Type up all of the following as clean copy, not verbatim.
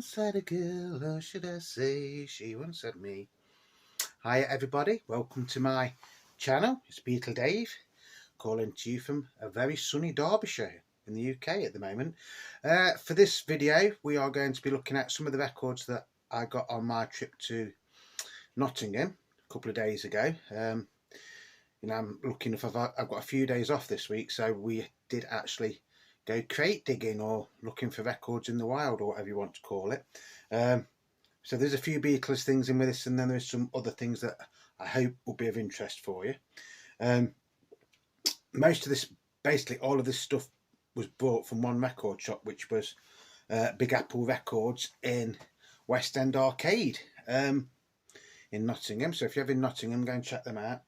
once had a girl, or should I say, she once had me. Hi everybody, welcome to my channel. It's Beetle Dave, calling to you from a very sunny Derbyshire in the UK at the moment. For this video, we are going to be looking at some of the records that I got on my trip to Nottingham a couple of days ago. I'm looking if I've got a few days off this week, so we did actually go crate digging or looking for records in the wild, or whatever you want to call it. So there's a few Beatles things in with this, and then there's some other things that I hope will be of interest for you. Most of this, basically all of this stuff, was bought from one record shop, which was Big Apple Records in West End Arcade in Nottingham. So if you're in Nottingham, go and check them out.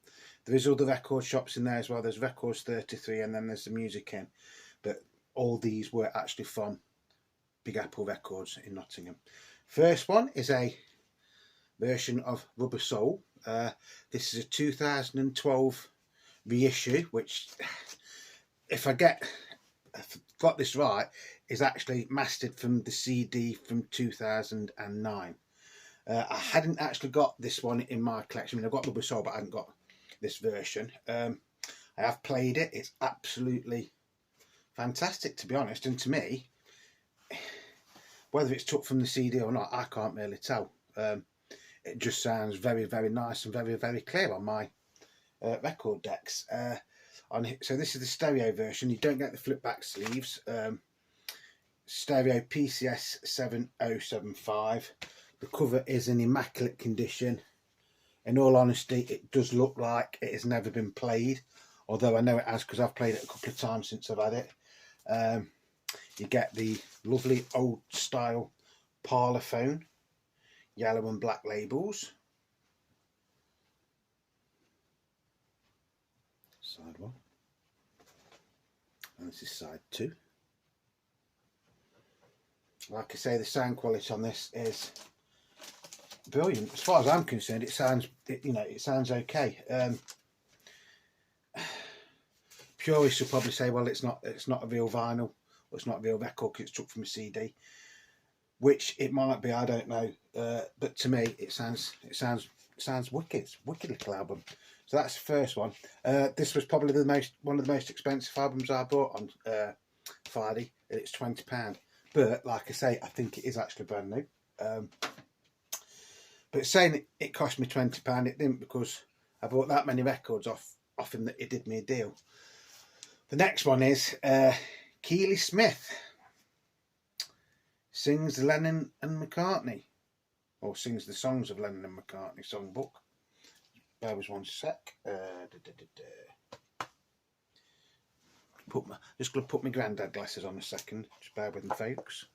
There is other record shops in there as well. There's Records 33, and then there's the Music Inn. But all these were actually from Big Apple Records in Nottingham. First one is a version of Rubber Soul. This is a 2012 reissue, which, if I got this right, is actually mastered from the CD from 2009. I hadn't actually got this one in my collection. I mean, I've got Rubber Soul, but I hadn't got this version. I have played it. It's absolutely fantastic, to be honest, and to me, whether it's took from the CD or not, I can't really tell. It just sounds very, very nice and very, very clear on my record decks. So this is the stereo version. You don't get the flip back sleeves. Stereo PCS 7075. The cover is in immaculate condition. In all honesty, it does look like it has never been played, although I know it has because I've played it a couple of times since I've had it. You get the lovely old style parlour phone, yellow and black labels. Side one, and this is side two. Like I say, the sound quality on this is brilliant. As far as I'm concerned, it sounds okay. Purists will probably say, well, it's not a real vinyl, or it's not a real record because it's took from a CD, which it might be. I don't know, but to me, it sounds wicked. It's a wicked little album. So that's the first one. This was probably one of the most expensive albums I bought on Friday. It's £20, but like I say, I think it is actually brand new. But saying it cost me £20, it didn't, because I bought that many records off him that it did me a deal. The next one is Keely Smith sings Lennon and McCartney, or sings the songs of Lennon and McCartney songbook. Bear with one sec. Just going to put my grandad glasses on a second. Just bear with me, folks.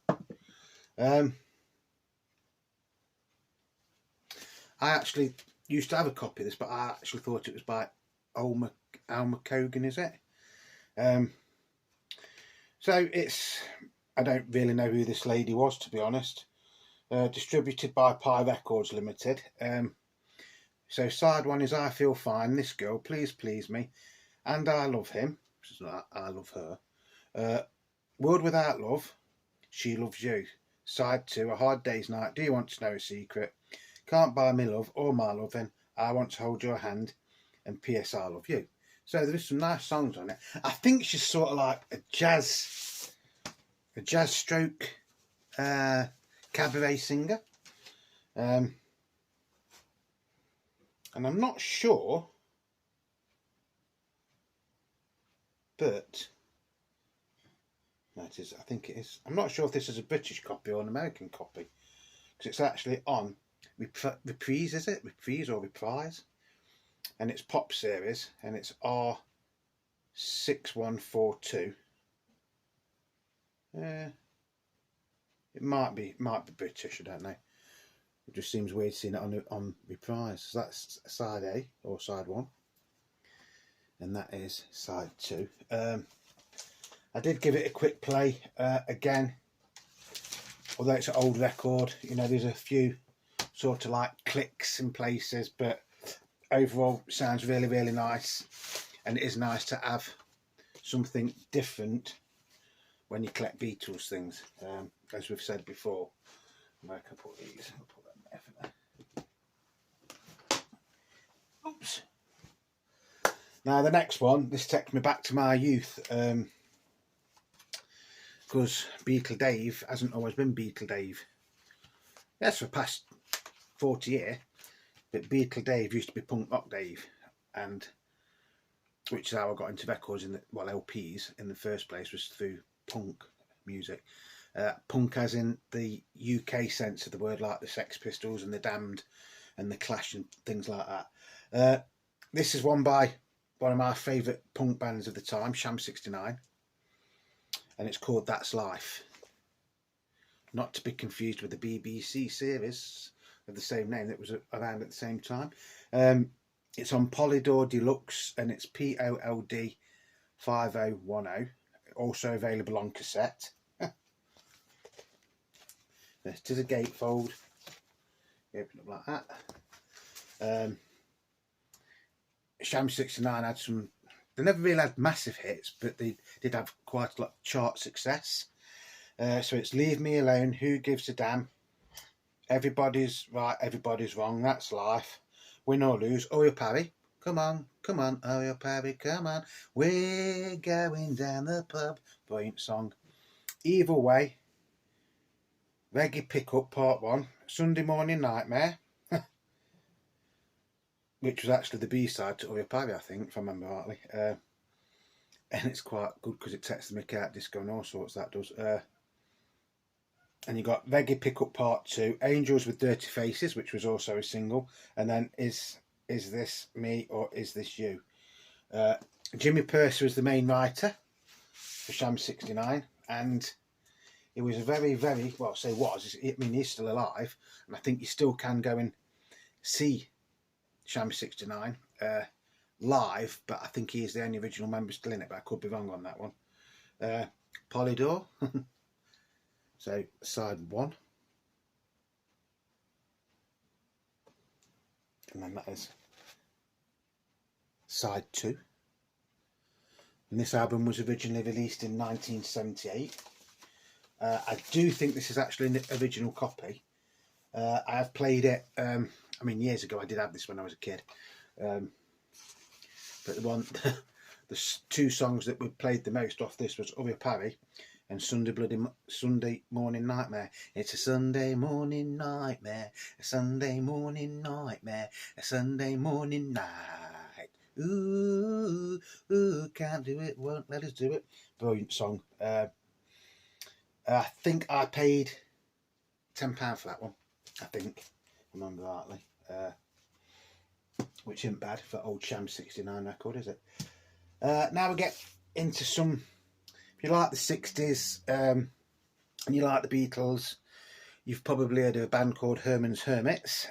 I actually used to have a copy of this, but I actually thought it was by Al McCogan, is it? So I don't really know who this lady was, to be honest. Distributed by Pi Records Limited. So side one is I Feel Fine, This Girl, Please Please Me, and I Love Him. I Love Her. World Without Love, She Loves You. Side two, A Hard Day's Night, Do You Want to Know a Secret, Can't Buy Me Love or My Loving, I Want to Hold Your Hand, and P.S. I Love You. So there is some nice songs on it. I think she's sort of like a jazz stroke cabaret singer. And I'm not sure, but no, it is. I think it is. I'm not sure if this is a British copy or an American copy, because it's actually on Reprise, is it? Reprise or Reprise? And it's Pop Series, and it's R6142. It might be British. I don't know. It just seems weird seeing it on Reprise. So that's side A, or side one, and that is side two. I did give it a quick play again, although it's an old record. There's a few sort of like clicks in places, but overall sounds really, really nice, and it is nice to have something different when you collect Beatles things, as we've said before. Where can I put these? I'll put them there for now. Oops. Now the next one, this takes me back to my youth, because Beatle Dave hasn't always been Beatle Dave. Yes, for the past 40 years, but Beatle Dave used to be Punk Rock Dave, and which is how I got into records LPs in the first place, was through punk music. Punk as in the UK sense of the word, like the Sex Pistols and the Damned and the Clash and things like that. This is one by one of my favourite punk bands of the time, Sham 69, and it's called That's Life. Not to be confused with the BBC series of the same name that was around at the same time. It's on Polydor Deluxe, and it's POLD 5010. Also available on cassette. This is a gatefold. Open up like that. Sham 69 had some. They never really had massive hits, but they did have quite a lot of chart success. So it's Leave Me Alone, Who Gives a Damn, Everybody's Right, Everybody's Wrong, That's Life, Win or Lose, Oh Your Parry, Come On, Come On, Oh Your Parry, Come On, We're Going Down the Pub, brilliant song. Either Way, Reggae Pickup Part 1, Sunday Morning Nightmare, which was actually the B-side to Oh Your Parry, I think, if I remember rightly. And it's quite good because it takes the mick out disco and all sorts, that does. And you got Reggae Pickup Part 2, Angels with Dirty Faces, which was also a single, and then Is This Me or Is This You? Jimmy Purser was the main writer for Sham 69, and he was a very, very, well, I say was, I mean, he's still alive, and I think you still can go and see Sham 69 live, but I think he is the only original member still in it, but I could be wrong on that one. Polydor. So side 1, and then that is side 2, and this album was originally released in 1978. I do think this is actually an original copy. I have played it, I mean years ago. I did have this when I was a kid, but the two songs that we played the most off this was Uri Parry and Sunday Morning Nightmare. It's a Sunday morning nightmare, a Sunday morning nightmare, a Sunday morning night. Ooh, ooh, can't do it, won't let us do it. Brilliant song. I think I paid £10 for that one, I think, if I remember rightly. Which isn't bad for old Sham 69 record, is it? Now we get into some. If you like the 60s and you like the Beatles, you've probably heard of a band called Herman's Hermits,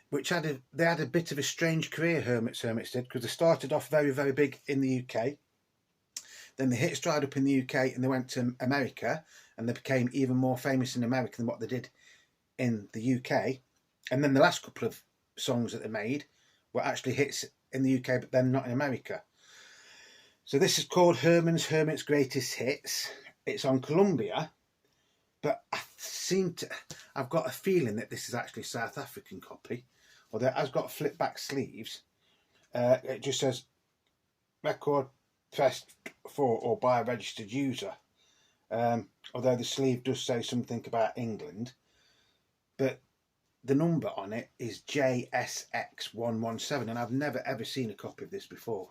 which had a bit of a strange career. Hermits did, because they started off very, very big in the UK. Then the hits dried up in the UK, and they went to America, and they became even more famous in America than what they did in the UK. And then the last couple of songs that they made were actually hits in the UK, but then not in America. So this is called Herman's Hermits Greatest Hits. It's on Columbia, but I've got a feeling that this is actually a South African copy, although it has got flip back sleeves. It just says record pressed for or by a registered user, although the sleeve does say something about England, but the number on it is JSX117, and I've never ever seen a copy of this before.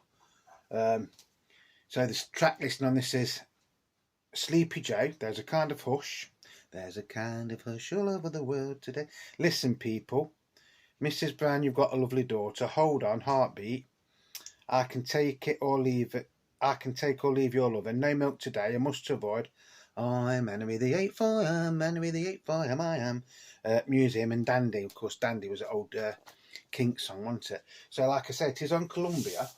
So the track listing on this is Sleepy Joe, There's a Kind of Hush. There's a kind of hush all over the world today. Listen, people. Mrs. Brown, you've got a lovely daughter. Hold on, Heartbeat. I can take it or leave it. I can take or leave your love. And no milk today. I must avoid. I'm Henry the Eighth. I am Henry the Eighth. I am. Museum and Dandy. Of course, Dandy was an old Kink song, wasn't it? So, like I said, it is on Columbia.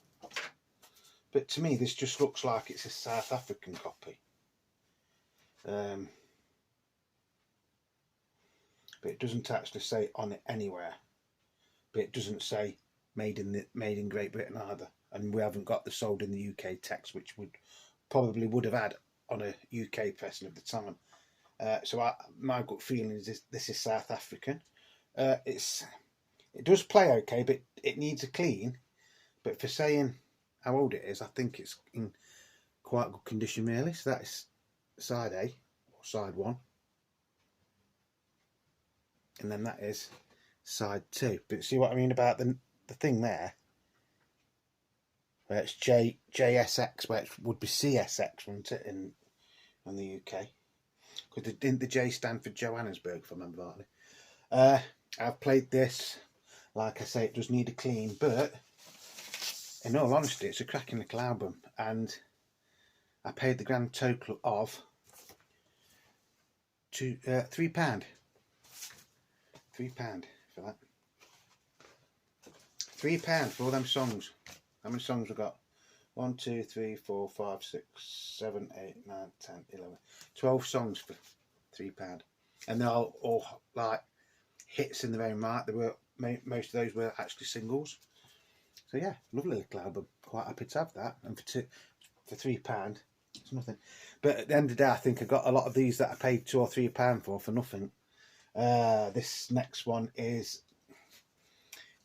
But to me, this just looks like it's a South African copy. But it doesn't actually say on it anywhere. But it doesn't say made in Great Britain either. And we haven't got the sold in the UK text, which would have had on a UK pressing of the time. So my gut feeling is this is South African. It does play okay, but it needs a clean. But for saying how old it is, I think it's in quite good condition really. So that's side A or side 1, and then that is side 2. But see what I mean about the thing there, where it's JSX, where it would be CSX, wouldn't it, in the UK? Because didn't the J stand for Johannesburg, if I remember rightly? I've played this. Like I say, it does need a clean, but in all honesty, it's a cracking little album, and I paid the grand total of £3. £3 for that. £3 for all them songs. How many songs we got? 1, 2, 3, 4, 5, 6, 7, 8, 9, 10, 11, 12 songs for £3, and they're all like hits in their own right. They were most of those were actually singles. So yeah, lovely little album. Quite happy to have that, and for £3, it's nothing. But at the end of the day, I think I got a lot of these that I paid £2 or £3 for nothing. This next one is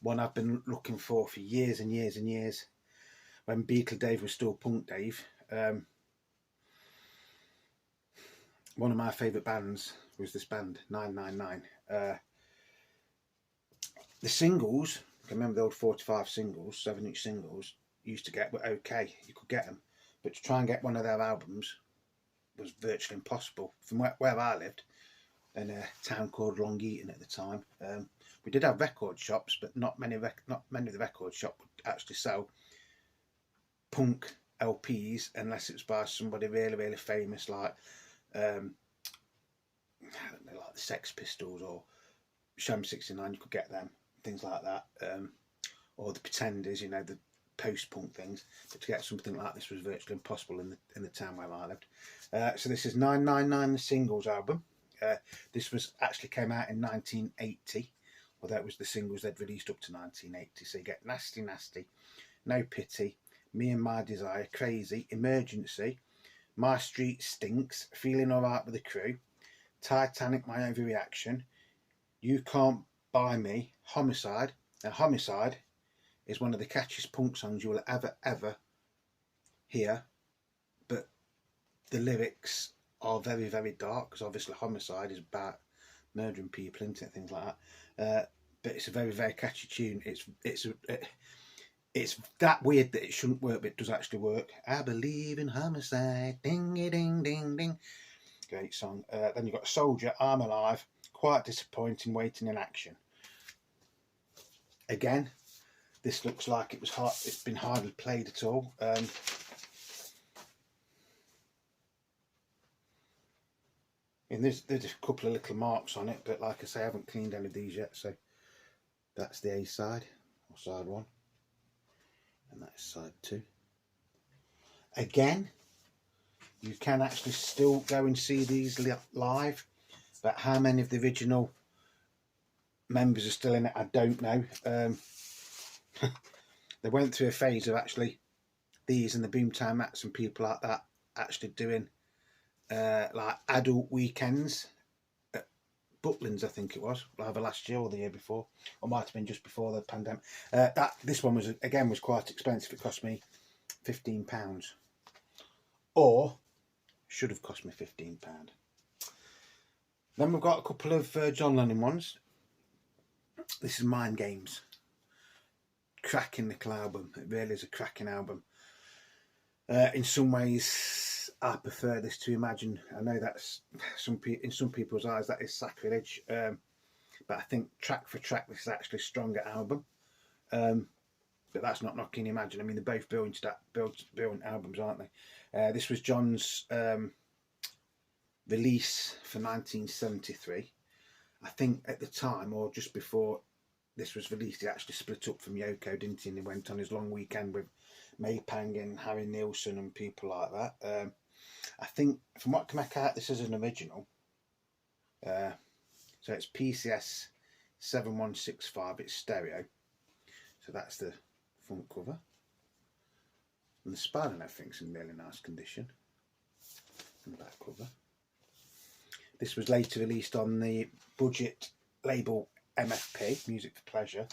one I've been looking for years and years and years. When Beatle Dave was still Punk Dave, one of my favourite bands was this band 999. The singles, I remember the old 45 singles, 7-inch singles, used to get were okay, you could get them, but to try and get one of their albums was virtually impossible. From where I lived, in a town called Long Eaton at the time, we did have record shops, but not many of the record shops would actually sell punk LPs unless it was by somebody really, really famous, like I don't know, like the Sex Pistols or Sham 69. You could get them, things like that, or the Pretenders, you know, the post-punk things. But to get something like this was virtually impossible in the town where I lived. So this is 999, the singles album. This was actually came out in 1980, although it was the singles they'd released up to 1980. So you get Nasty Nasty, No Pity, Me and My Desire, Crazy, Emergency, My Street Stinks, Feeling Alright with the Crew, Titanic, My Overreaction, You Can't Buy Me, Homicide. Now Homicide is one of the catchiest punk songs you will ever hear, but the lyrics are very, very dark, because obviously Homicide is about murdering people, isn't it? Things like that. But it's a very, very catchy tune. It's that weird that it shouldn't work, but it does actually work. I believe in homicide, ding ding ding ding. Great song. Then you've got Soldier, I'm Alive, Quite Disappointing, Waiting in Action. Again, this looks like it's been hardly played at all. And there's a couple of little marks on it, but like I say, I haven't cleaned any of these yet. So that's the A side, or side 1, and that's side 2. Again, you can actually still go and see these live, but how many of the original members are still in it, I don't know. They went through a phase of actually these and the Boomtown Mats and people like that actually doing like adult weekends at Butlins, I think it was, either last year or the year before, or might have been just before the pandemic. This one was quite expensive. It cost me £15, or should have cost me £15. Then we've got a couple of John Lennon ones. This is Mind Games. Cracking little album. It really is a cracking album. In some ways, I prefer this to Imagine. I know that's in some people's eyes that is sacrilege, but I think track for track this is actually a stronger album. But that's not knocking Imagine. I mean, they're both brilliant albums, aren't they? This was John's release for 1973. I think at the time, or just before this was released, he actually split up from Yoko, didn't he? And he went on his long weekend with May Pang and Harry Nilsson and people like that. I think from what I can make out, this is an original. So it's PCS 7165. It's stereo. So that's the front cover. And the spine and everything's in really nice condition. And the back cover. This was later released on the budget label MFP, Music for Pleasure,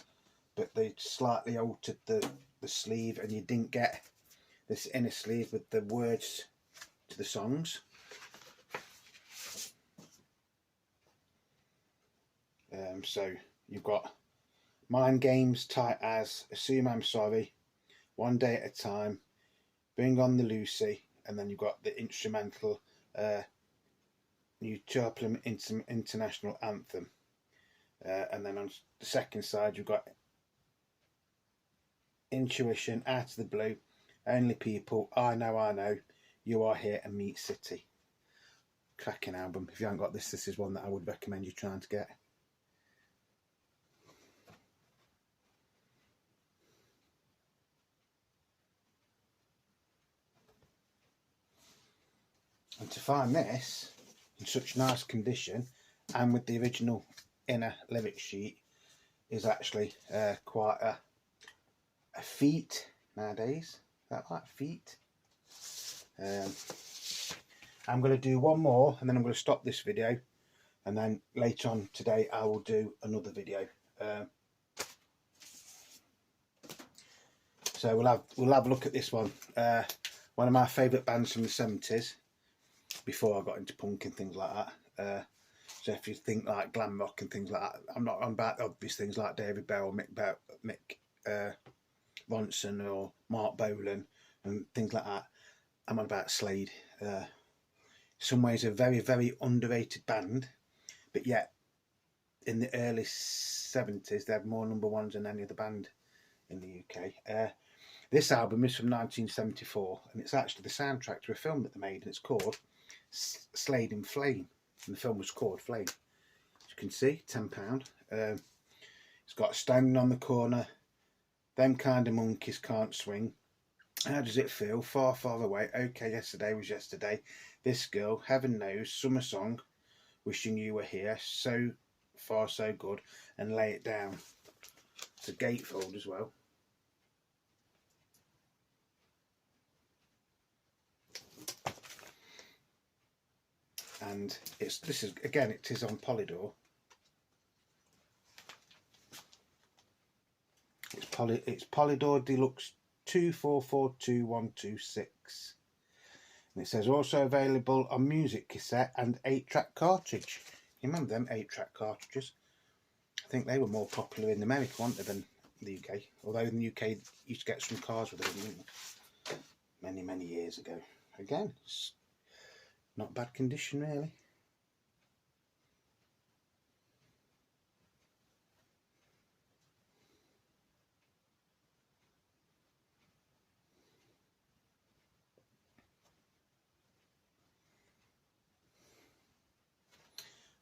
but they slightly altered the sleeve, and you didn't get this inner sleeve with the words to the songs. So you've got Mind Games, Tight As, Assume I'm Sorry, One Day at a Time, Bring on the Lucy, and then you've got the instrumental Nottingham International Anthem. And then on the second side you've got Intuition, Out of the Blue, Only People, I Know, You Are Here, and Meat City. Cracking album. If you haven't got this, this is one that I would recommend you trying to get. And to find this in such nice condition and with the original inner lyric sheet is actually quite a feat nowadays. Is that right? Feat? I'm going to do one more and then I'm going to stop this video, and then later on today I will do another video. So we'll have a look at this one. One of my favourite bands from the 70s, before I got into punk and things like that. So if you think like glam rock and things like that, I'm not on about the obvious things like David Bell or Mick Ronson or Mark Bolan and things like that. I'm on about Slade. In some ways a very, very underrated band, but yet in the early 70s they had more number ones than any other band in the UK. This album is from 1974 and it's actually the soundtrack to a film that they made, and it's called Slade in Flame, and the film was called Flame. As you can see, £10. It's got Standing on the Corner, Them Kind of Monkeys Can't Swing, How Does It Feel, Far Far Away, Okay Yesterday Was Yesterday, This Girl, Heaven Knows, Summer Song, Wishing You Were Here, So Far So Good, and Lay It Down. It's a gatefold as well. And it is on Polydor. It's Polydor Deluxe 2442126, and it says also available on music cassette and 8-track cartridge. You remember them 8-track cartridges? I think they were more popular in America, weren't they, than the UK? Although in the UK you used to get some cars with them many years ago. Again, it's not bad condition really.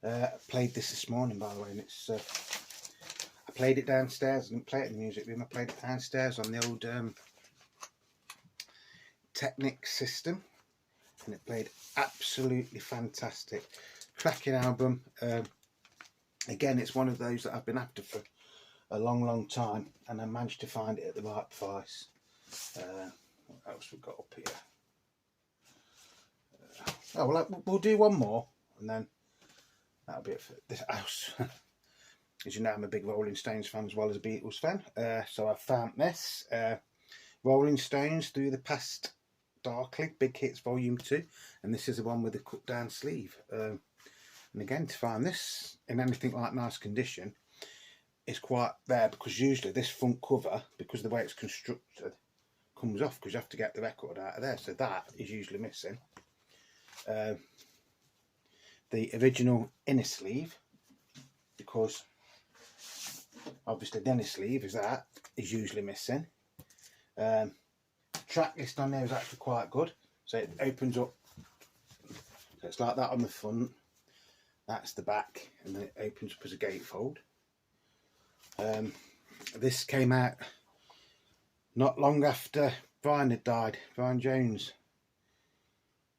I played this morning, by the way, and it's I played it downstairs. I didn't play it in the music room. I played it downstairs on the old Technic system, and it played absolutely fantastic. Cracking album. Again, it's one of those that I've been after for a long time, and I managed to find it at the right price. What else we've got up here? Oh well, we'll do one more, and then that'll be it for this house. As you know, I'm a big Rolling Stones fan as well as a Beatles fan. So I found this Rolling Stones Through the Past Darkly, Big Hits Volume 2, and this is the one with the cut down sleeve. And again, to find this in anything like nice condition is quite rare, because usually this front cover, because of the way it's constructed, comes off because you have to get the record out of there, so that is usually missing. The original inner sleeve, because obviously the inner sleeve is usually missing. Track list on there is actually quite good, so it opens up, so it's like that on the front, that's the back, and then it opens up as a gatefold. This came out not long after Brian had died, Brian Jones.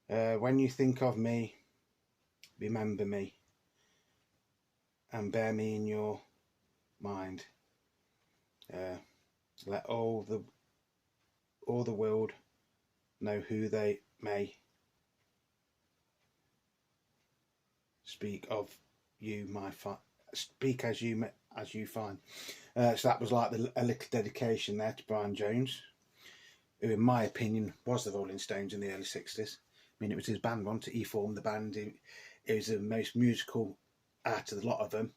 When you think of me, remember me and bear me in your mind. Let all the world know who they may. speak of you, speak as you find. So that was like a little dedication there to Brian Jones, who in my opinion was the Rolling Stones in the early 60s. I mean, it was his band, wasn't it? He formed the band. He was the most musical out of the lot of them,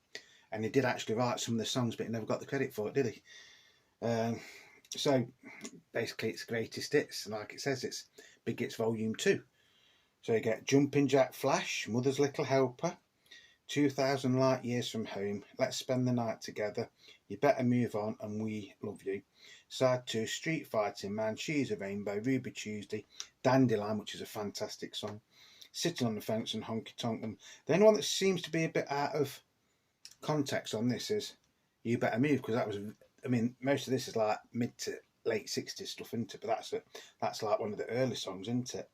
and he did actually write some of the songs, but he never got the credit for it, did he? So basically it's greatest hits, and like it says, it's Big Hits Volume 2. So you get Jumping Jack Flash, Mother's Little Helper, 2,000 Light Years from Home, Let's Spend the Night Together, You Better Move On, and We Love You. Side 2, Street Fighting Man, She's a Rainbow, Ruby Tuesday, Dandelion, which is a fantastic song, Sitting on the Fence, and Honky Tonk. And the only one that seems to be a bit out of context on this is You Better Move, because that was, I mean, most of this is like mid to late 60s stuff, isn't it? But that's like one of the early songs, isn't it?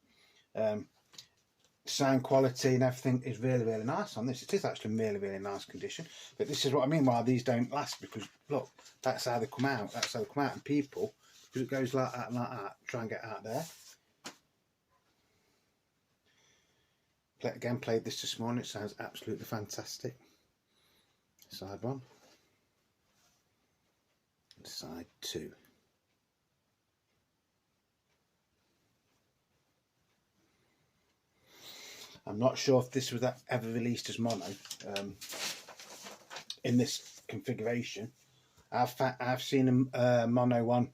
Sound quality and everything is really, really nice on this. It is actually in really, really nice condition. But this is what I mean why these don't last, because look, that's how they come out. That's how they come out. And people, because it goes like that and like that, try and get out there. Played this morning. It sounds absolutely fantastic. Side 1. And side 2. I'm not sure if this was ever released as mono in this configuration. I've seen a mono one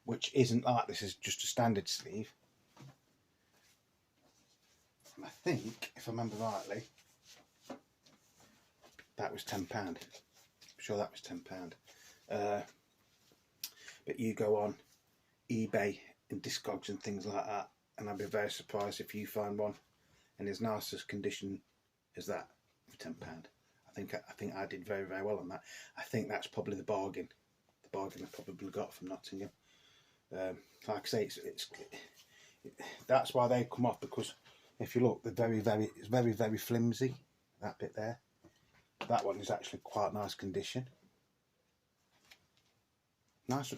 which isn't like this, is just a standard sleeve. And I think, if I remember rightly, that was £10. I'm sure that was £10. But you go on eBay and Discogs and things like that, and I'd be very surprised if you find one in as nice as condition as that for £10. I think I did very, very well on that. I think that's probably the bargain I probably got from Nottingham. Like I say, that's why they come off, because if you look, it's very, very flimsy, that bit there. That one is actually quite nice condition. Nice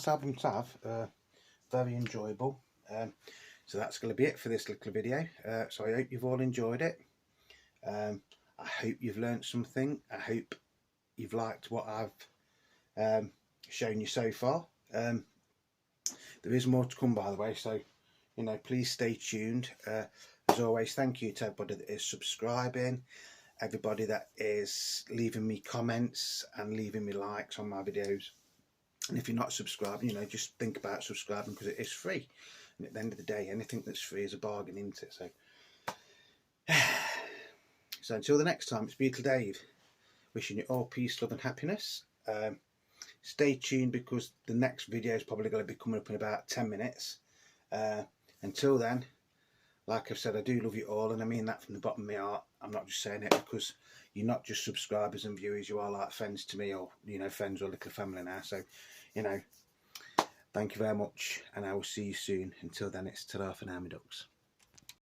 album to have. Very enjoyable. So that's going to be it for this little video. So I hope you've all enjoyed it. I hope you've learnt something. I hope you've liked what I've shown you so far. There is more to come, by the way, so please stay tuned. As always, thank you to everybody that is subscribing, everybody that is leaving me comments and leaving me likes on my videos. And if you're not subscribing, just think about subscribing, because it is free. And at the end of the day, anything that's free is a bargain, isn't it? So until the next time, it's Beetle Dave, wishing you all peace, love and happiness. Stay tuned, because the next video is probably going to be coming up in about 10 minutes. Until then, like I've said, I do love you all, and I mean that from the bottom of my heart. I'm not just saying it because you're not just subscribers and viewers, you are like friends to me, or friends or little family now. So thank you very much, and I will see you soon. Until then, it's ta-ra for now, my ducks.